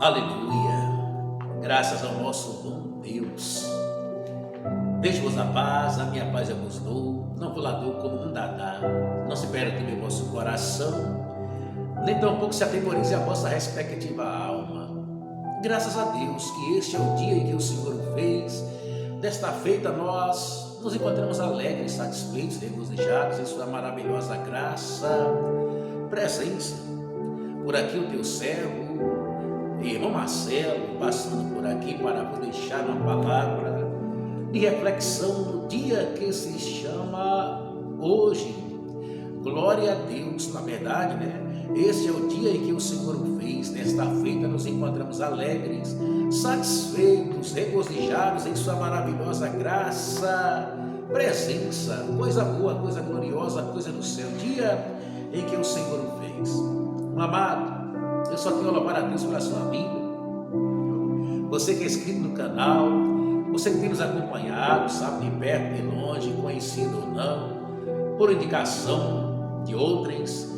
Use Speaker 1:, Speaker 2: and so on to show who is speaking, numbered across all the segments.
Speaker 1: Aleluia, graças ao nosso bom Deus. Deixe-vos a paz, a minha paz eu vos dou, não vou lá dou como um dá, não se perturbe o vosso coração, nem tampouco se atemorize a vossa respectiva alma. Graças a Deus que este é o dia em que o Senhor fez, desta feita nós nos encontramos alegres, satisfeitos, regozijados em sua maravilhosa graça, presença. Por aqui o teu servo, irmão Marcelo, passando por aqui para vos deixar uma palavra de reflexão no dia que se chama hoje. Glória a Deus, na verdade, Este é o dia em que o Senhor fez. Nesta feita nos encontramos alegres, satisfeitos, regozijados em sua maravilhosa graça, presença, coisa boa, coisa gloriosa, coisa do céu. Dia em que o Senhor fez. Amado, eu só tenho a louvar a Deus pela sua vida. Você que é inscrito no canal, você que tem nos acompanhado, sabe, de perto, de longe, conhecido ou não, por indicação de outros,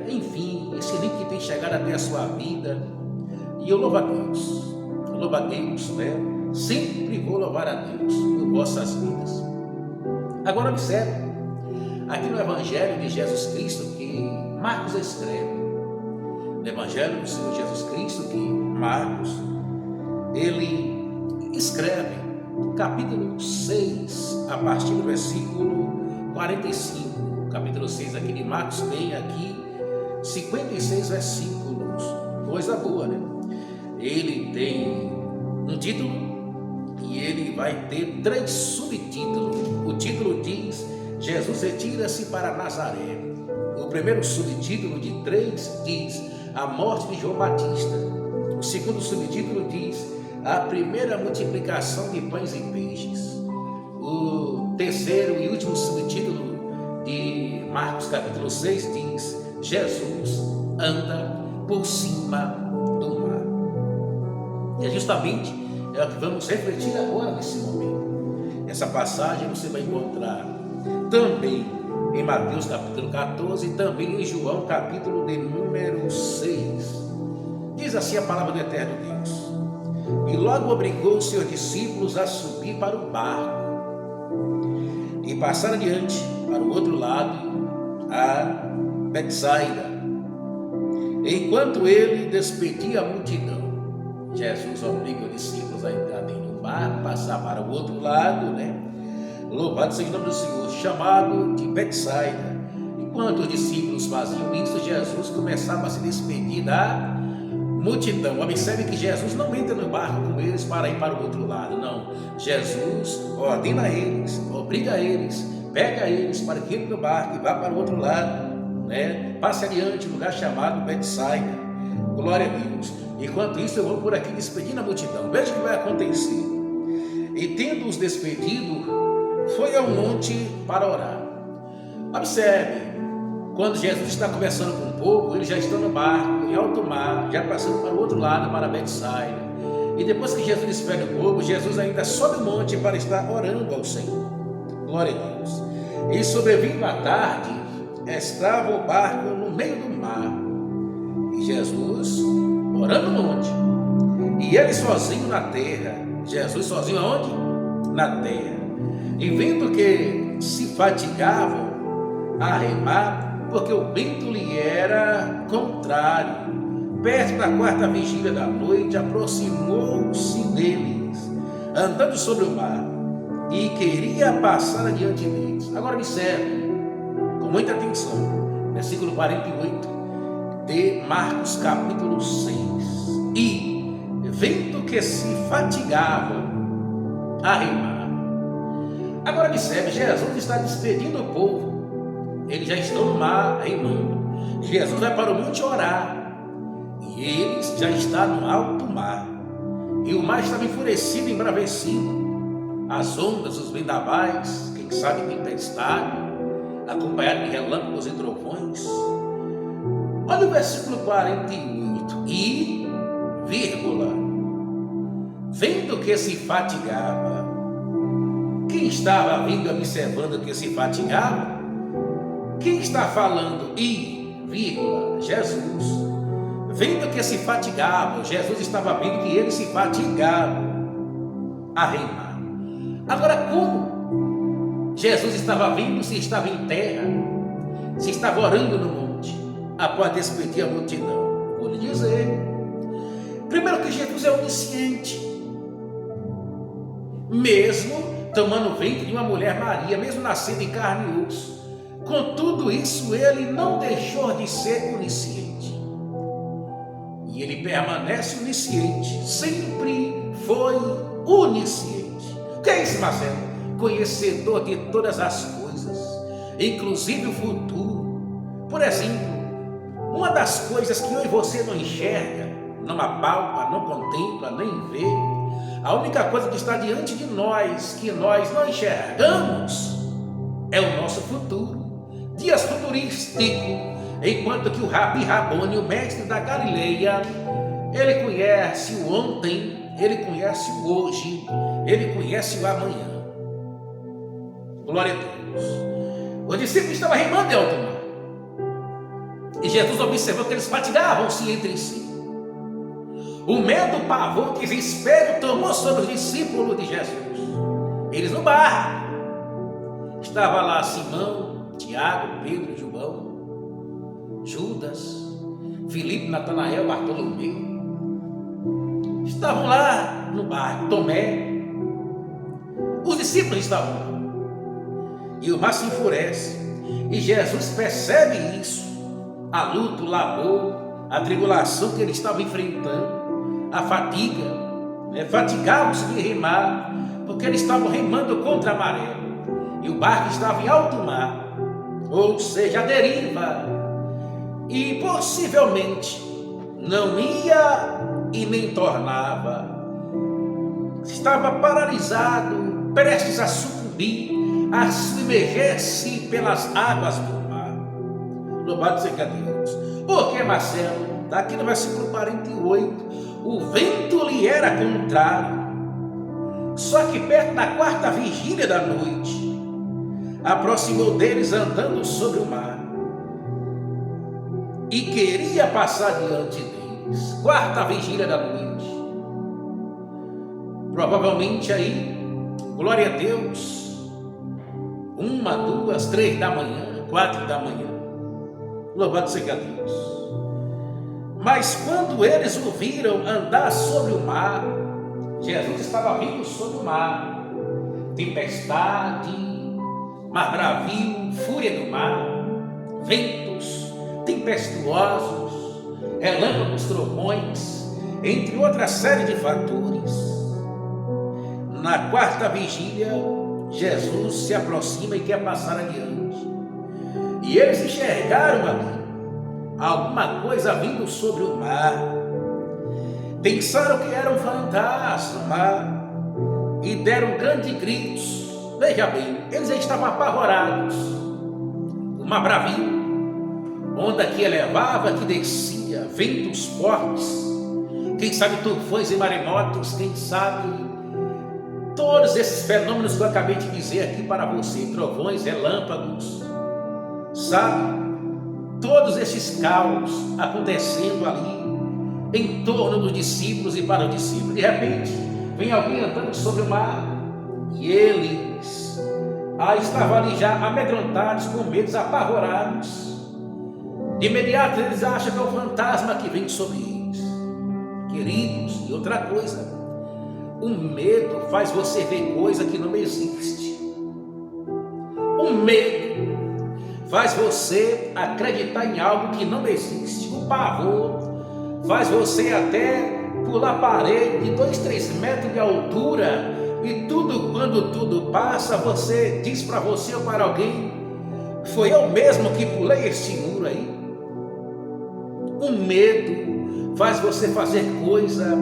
Speaker 1: Enfim, esse link que tem chegado até a sua vida. E eu louvo a Deus, Sempre vou louvar a Deus por vossas vidas. Agora observe, aqui no Evangelho de Jesus Cristo que Marcos escreve, no Evangelho do Senhor Jesus Cristo que Marcos, ele escreve, capítulo 6, a partir do versículo 45, capítulo 6 aqui de Marcos tem aqui 56 versículos, coisa boa, Ele tem um título e ele vai ter 3 subtítulos. O título diz: Jesus retira-se para Nazaré. O primeiro subtítulo de 3 diz: a morte de João Batista. O segundo subtítulo diz: a primeira multiplicação de pães e peixes. O terceiro e último subtítulo de Marcos capítulo 6 diz: Jesus anda por cima do mar. E é justamente o que vamos refletir agora nesse momento. Essa passagem você vai encontrar também em Mateus capítulo 14 e também em João capítulo de número 6. Diz assim a palavra do eterno Deus: e logo obrigou os seus discípulos a subir para o barco e passar adiante para o outro lado, a Betsaida. Enquanto ele despedia a multidão, Jesus obriga os discípulos a entrar em um barco, passar para o outro lado, Louvado seja o nome do Senhor, chamado de Betsaida. Enquanto os discípulos faziam isso, Jesus começava a se despedir da multidão. Observe que Jesus não entra no barco com eles para ir para o outro lado, não. Jesus ordena a eles, obriga a eles, pega eles para que entre no barco e vá para o outro lado, Passe adiante, lugar chamado Betsaida. Glória a Deus. Enquanto isso, eu vou por aqui despedindo a multidão. Veja o que vai acontecer. E tendo-os despedido, foi ao monte para orar. Observe, quando Jesus está conversando com o povo, eles já estão no barco, em alto mar, já passando para o outro lado, para Betsaida. E depois que Jesus despede o povo, Jesus ainda sobe o monte para estar orando ao Senhor. Glória a Deus. E sobrevindo à tarde, estava o barco no meio do mar, e Jesus orando no monte, e ele sozinho na terra. Jesus sozinho aonde? Na terra. E vendo que se fatigavam a remar, porque o vento lhe era contrário, perto da 4ª vigília da noite, aproximou-se deles, andando sobre o mar, e queria passar adiante deles. Agora observe com muita atenção, versículo 48 de Marcos capítulo 6. E vendo que se fatigavam a remar. Agora observe, Jesus está despedindo o povo. Eles já estão no mar remando. Jesus vai para o monte orar, e eles já estão no alto mar, e o mar estava enfurecido, embravecido. As ondas, os vendavais, quem sabe tempestade, acompanhado de relâmpagos e trovões. Olha o versículo 48. E, vendo que se fatigava. Quem estava vindo observando que se fatigava? Quem está falando? Jesus. vendo que se fatigavam, Jesus estava vendo que eles se fatigavam a remar. Agora, como Jesus estava vendo se estava em terra, se estava orando no monte, após despedir a multidão? Vou lhe dizer. Primeiro que Jesus é onisciente. Mesmo tomando ventre de uma mulher Maria, mesmo nascendo em carne e osso, com tudo isso ele não deixou de ser onisciente. E ele permanece onisciente, sempre foi onisciente. O que é isso, Marcelo? Conhecedor de todas as coisas, inclusive o futuro. Por exemplo, uma das coisas que eu e você não enxerga, não apalpa, não contempla, nem vê, a única coisa que está diante de nós, que nós não enxergamos, é o nosso futuro. Dias futurístico, enquanto que o Rabi Rabone, o mestre da Galileia, ele conhece o ontem, ele conhece o hoje, ele conhece o amanhã. Glória a Deus. Os discípulos estavam remando em alto mar, e Jesus observou que eles fatigavam-se entre si. O medo, o pavor, o desespero tomou sobre os discípulos de Jesus. Eles no barco. Estava lá Simão, Tiago, Pedro, João, Judas, Filipe, Natanael, Bartolomeu. Estavam lá no barco, Tomé. Os discípulos estavam lá. E o mar se enfurece. E Jesus percebe isso. A luta, o labor, a tribulação que eles estavam enfrentando, a fatiga, fatigavam-se de remar, porque eles estavam remando contra a maré, e o barco estava em alto mar, ou seja, a deriva, e possivelmente não ia e nem tornava, estava paralisado, prestes a sucumbir, a submergir-se pelas águas do mar. Louvado seja Deus. Porque, Marcelo, aqui no versículo 48, o vento lhe era contrário. Só que perto da quarta vigília da noite, aproximou deles andando sobre o mar e queria passar diante deles. Quarta vigília da noite. Provavelmente aí, glória a Deus, 1, 2, 3 da manhã, 4 da manhã. Louvado seja Deus. Mas quando eles o viram andar sobre o mar, Jesus estava vindo sobre o mar, tempestade, mar bravio, fúria do mar, ventos tempestuosos, relâmpagos, trovões, entre outra série de fatores. Na quarta vigília, Jesus se aproxima e quer passar adiante. E eles enxergaram ali alguma coisa vindo sobre o mar. Pensaram que era um fantasma e deram grandes gritos. Veja bem, eles estavam apavorados. O mar bravio, onda que elevava, que descia, ventos fortes, quem sabe tufões e maremotos, quem sabe todos esses fenômenos que eu acabei de dizer aqui para você, trovões, relâmpagos, sabe? Todos esses caos acontecendo ali em torno dos discípulos e para os discípulos. De repente, vem alguém andando sobre o mar e eles estavam ali já amedrontados, com medos, apavorados. De imediato eles acham que é o fantasma que vem sobre eles. Queridos, e outra coisa, o medo faz você ver coisa que não existe. O medo faz você acreditar em algo que não existe. O pavor faz você até pular parede de 2, 3 metros de altura, e tudo, quando tudo passa, você diz para você ou para alguém: foi eu mesmo que pulei este muro aí. O medo faz você fazer coisa,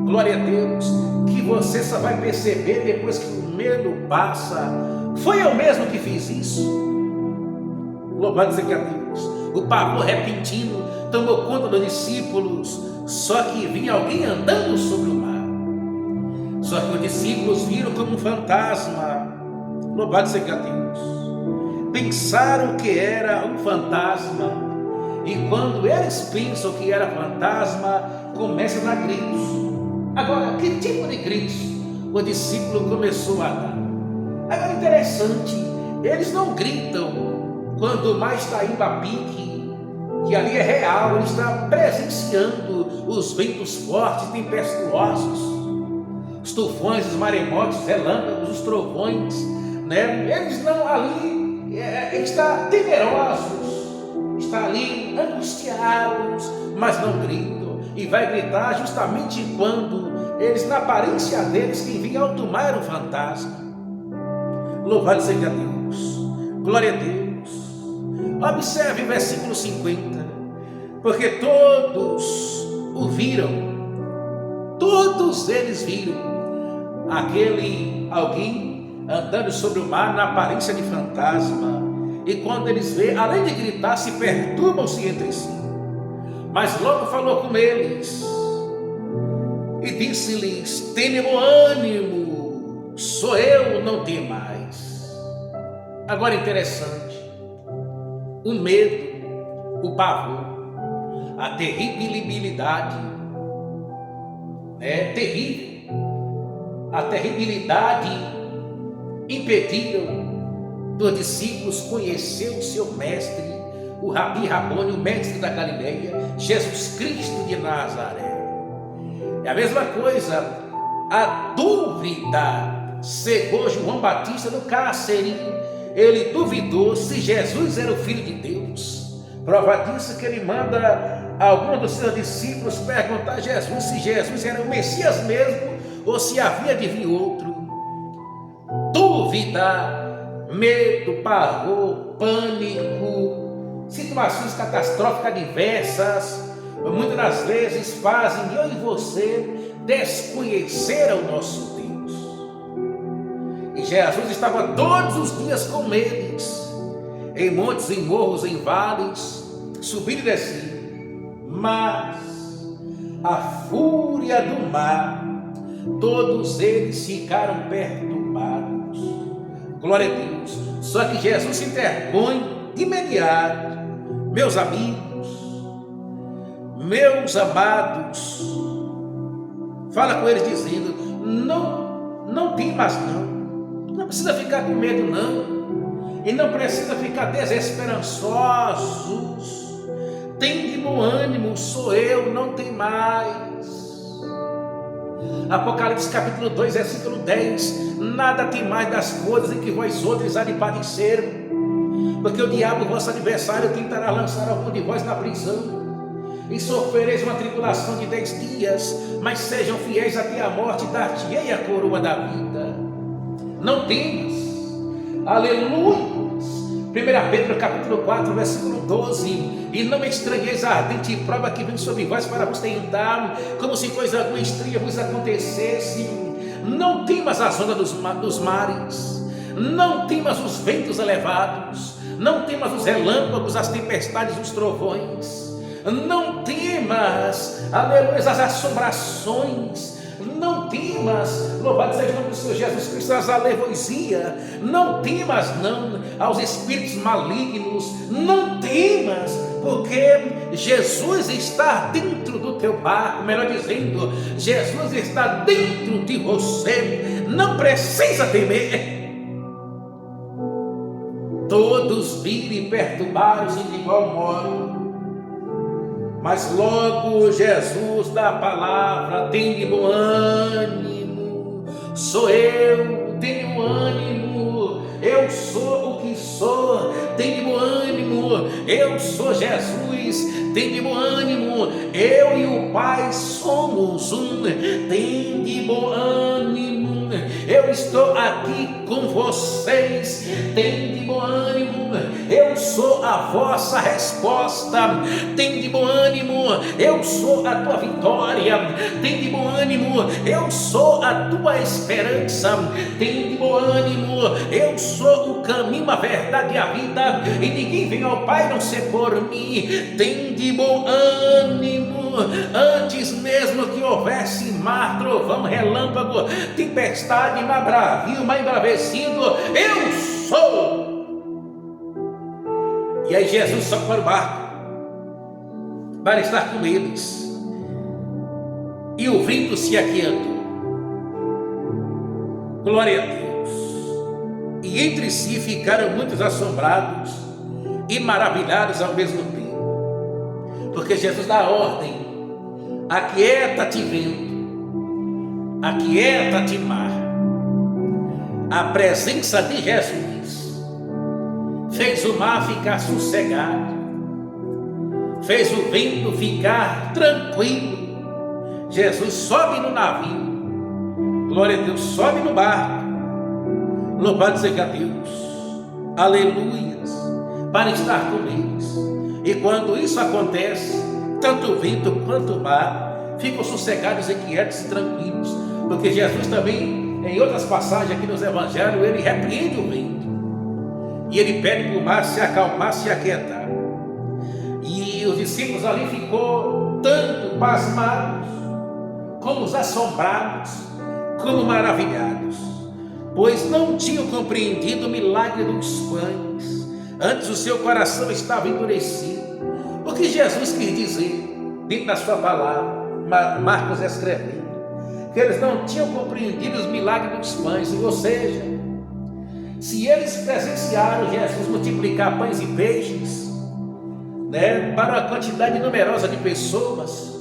Speaker 1: glória a Deus, que você só vai perceber depois que o medo passa. Foi eu mesmo que fiz isso. Louvado seja Deus. O pavor repentino tomou conta dos discípulos, só que vinha alguém andando sobre o mar. Só que os discípulos viram como um fantasma. Louvado seja Deus. Pensaram que era um fantasma E quando eles pensam que era fantasma, começam a dar gritos. Agora, que tipo de gritos o discípulo começou a dar? Agora, interessante, eles não gritam quando o mar está indo a pique, que ali é real, ele está presenciando os ventos fortes, tempestuosos, os tufões, os maremotos, relâmpagos, os trovões, né? Eles não ali, está temerosos, está ali angustiados, mas não gritam. E vai gritar justamente quando eles, na aparência deles, quem vinha alto mar era um fantasma. Louvado seja Deus, glória a Deus. Observe o versículo 50, porque todos o viram, todos eles viram alguém andando sobre o mar na aparência de fantasma, e quando eles veem, além de gritar, se perturbam-se entre si. Mas logo falou com eles e disse-lhes: tenham ânimo, sou eu, não tem mais. Agora interessante, o medo, o pavor, a terribilidade, terrível, a terribilidade impediram dos discípulos conhecer o seu mestre, o Rabi Rabone, o mestre da Galileia, Jesus Cristo de Nazaré. É a mesma coisa, a dúvida cegou João Batista no carcereiro. Ele duvidou se Jesus era o Filho de Deus. Prova disso que ele manda alguns dos seus discípulos perguntar a Jesus se Jesus era o Messias mesmo ou se havia de vir outro. Dúvida, medo, pavor, pânico, situações catastróficas diversas, muitas das vezes fazem eu e você desconhecer o nosso Deus. E Jesus estava todos os dias com eles, em montes, em morros, em vales, subindo e descendo. Mas a fúria do mar, todos eles ficaram perturbados. Glória a Deus. Só que Jesus se interpõe de imediato. Meus amigos, meus amados, fala com eles dizendo: não tem mais não precisa ficar com medo não, e não precisa ficar desesperançosos. Tem de bom ânimo, sou eu, não tem mais. Apocalipse capítulo 2, versículo 10: nada tem mais das coisas em que vós outros há de padecer, porque o diabo, vosso adversário, tentará lançar algum de vós na prisão, e sofrereis uma tribulação de 10 dias, mas sejam fiéis até a morte, dar-te-ei a coroa da vida. Não temas, aleluia. 1 Pedro capítulo 4, versículo 12: e não estranheis a ardente prova que vem sobre vós para vos tentar, como se coisa alguma estranha vos acontecesse. Não temas as ondas dos mares, não temas os ventos elevados, não temas os relâmpagos, as tempestades, os trovões, não temas, aleluia, as assombrações, não temas, louvado seja o nome do Senhor Jesus Cristo, as alevosia, não temas não aos espíritos malignos, não temas, porque Jesus está dentro do teu barco, melhor dizendo, Jesus está dentro de você, não precisa temer. Todos viram e perturbaram-se de igual modo, mas logo Jesus dá a palavra: tem de bom ânimo, sou eu, tenho ânimo, eu sou o que sou, tem de bom ânimo, eu sou Jesus, tem de bom ânimo, eu e o Pai somos um, tem de bom ânimo, eu estou aqui com vocês, tem de bom ânimo, eu sou a vossa resposta, tem de bom ânimo, eu sou a tua vitória, tem de bom ânimo, eu sou a tua esperança, tem de bom ânimo, eu sou o caminho, a verdade e a vida, e ninguém vem ao Pai não ser por mim. Tem de bom ânimo, antes mesmo que houvesse mar, trovão, relâmpago, tempestade, mar bravio, mar embravecido, eu sou. E aí Jesus sobe para o barco, para estar com eles. E o vento se aquietou. Glória a Deus. E entre si ficaram muitos assombrados e maravilhados ao mesmo tempo. Porque Jesus dá ordem: aquieta-te vento, aquieta-te mar. A presença de Jesus fez o mar ficar sossegado, fez o vento ficar tranquilo. Jesus sobe no navio, glória a Deus, sobe no barco, louvado seja Deus, aleluias, para estar com eles. E quando isso acontece, tanto o vento quanto o mar ficam sossegados e quietos e tranquilos, porque Jesus também, em outras passagens aqui nos evangelhos, ele repreende o vento e ele pede para o mar se acalmar, se aquietar. E os discípulos ali ficou tanto pasmados, como os assombrados, como maravilhados, pois não tinham compreendido o milagre dos pães. Antes o seu coração estava endurecido. O que Jesus quis dizer dentro da sua palavra, Marcos escrevendo, que eles não tinham compreendido os milagres dos pães. Ou seja, se eles presenciaram Jesus multiplicar pães e peixes, para uma quantidade numerosa de pessoas,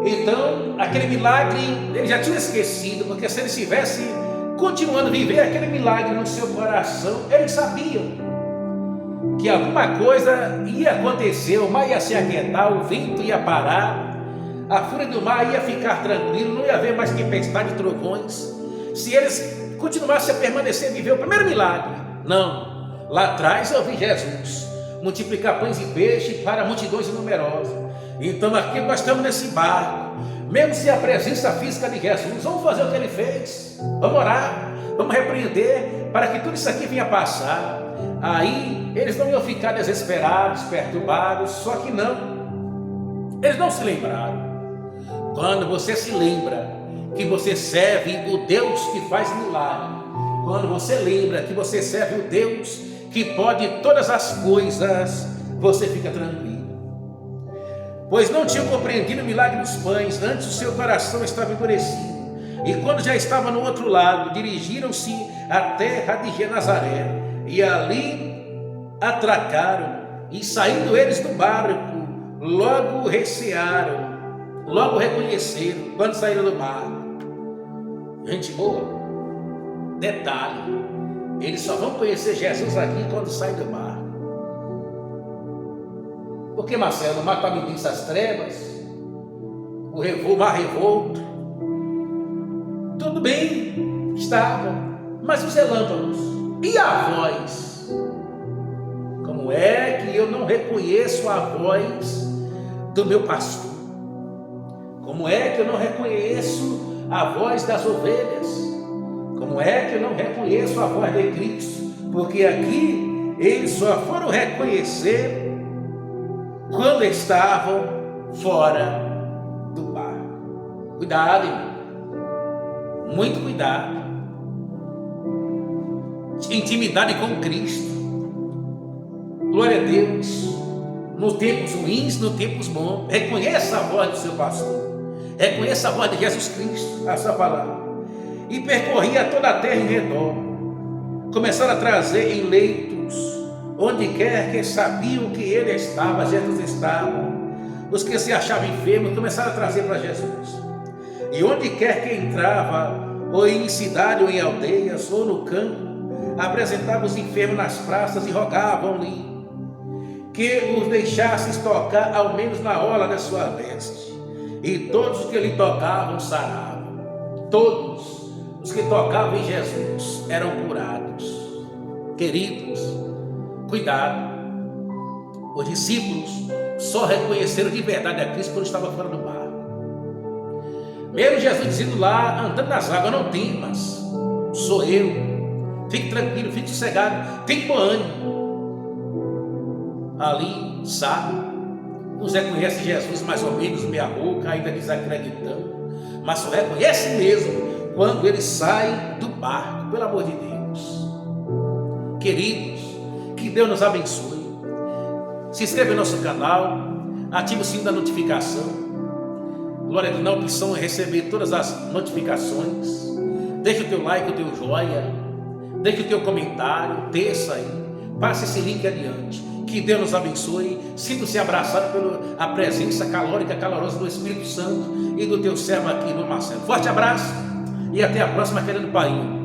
Speaker 1: então aquele milagre ele já tinha esquecido, porque se eles estivessem continuando a viver aquele milagre no seu coração, eles sabiam que alguma coisa ia acontecer, o mar ia se aquietar, o vento ia parar, a fúria do mar ia ficar tranquilo, não ia haver mais tempestade e trovões, se eles continuassem a permanecer e viver o primeiro milagre. Não, lá atrás eu vi Jesus multiplicar pães e peixes para multidões numerosas. Então aqui nós estamos nesse barco, mesmo sem a presença física de Jesus, vamos fazer o que ele fez, vamos orar, vamos repreender para que tudo isso aqui venha passar. Aí eles não iam ficar desesperados, perturbados, só que não, eles não se lembraram. Quando você se lembra que você serve o Deus que faz milagre, quando você lembra que você serve o Deus que pode todas as coisas, você fica tranquilo. Pois não tinham compreendido o milagre dos pães, antes o seu coração estava endurecido. E quando já estava no outro lado, dirigiram-se à terra de Genazaré, e ali atracaram, e saindo eles do barco, logo recearam, logo reconheceram, quando saíram do barco. Gente boa, detalhe, eles só vão conhecer Jesus aqui quando saem do barco. Porque, Marcelo, o mar estava em densas trevas, o mar revolto, tudo bem, estava, mas os relâmpagos e a voz? Como é que eu não reconheço a voz do meu pastor? Como é que eu não reconheço a voz das ovelhas? Como é que eu não reconheço a voz de Cristo? Porque aqui eles só foram reconhecer quando estavam fora do barco. Cuidado, irmão. Muito cuidado. Intimidade com Cristo. Glória a Deus. Nos tempos ruins, nos tempos bons. Reconheça a voz do seu pastor. Reconheça a voz de Jesus Cristo, a sua palavra. E percorria toda a terra em redor. Começaram a trazer em leitos, onde quer que sabiam que ele estava, Jesus estava. Os que se achavam enfermos começaram a trazer para Jesus. E onde quer que entrava, ou em cidade ou em aldeias, ou no campo, apresentavam os enfermos nas praças e rogavam-lhe que os deixasse tocar ao menos na orla da sua veste. E todos os que lhe tocavam saravam. Todos os que tocavam em Jesus eram curados. Queridos, cuidado. Os discípulos só reconheceram de verdade a Cristo quando estava fora do barco. Mesmo Jesus dizendo lá, andando nas águas, não temas, sou eu. Fique tranquilo, fique sossegado, tem bom ânimo. Ali, sabe, uns reconhecem Jesus mais ou menos meia boca, ainda desacreditando, mas só reconhece mesmo quando ele sai do barco, pelo amor de Deus. Queridos, que Deus nos abençoe. Se inscreva no nosso canal, Ative o sininho da notificação. Glória a Deus, na opção é receber todas as notificações. Deixa o teu like, o teu joia. Deixa o teu comentário, desça aí. Passe esse link adiante. Que Deus nos abençoe. Sinta-se abraçado pela presença calórica, calorosa do Espírito Santo e do teu servo aqui no Marcelo. Forte abraço e até a próxima, querendo Pai.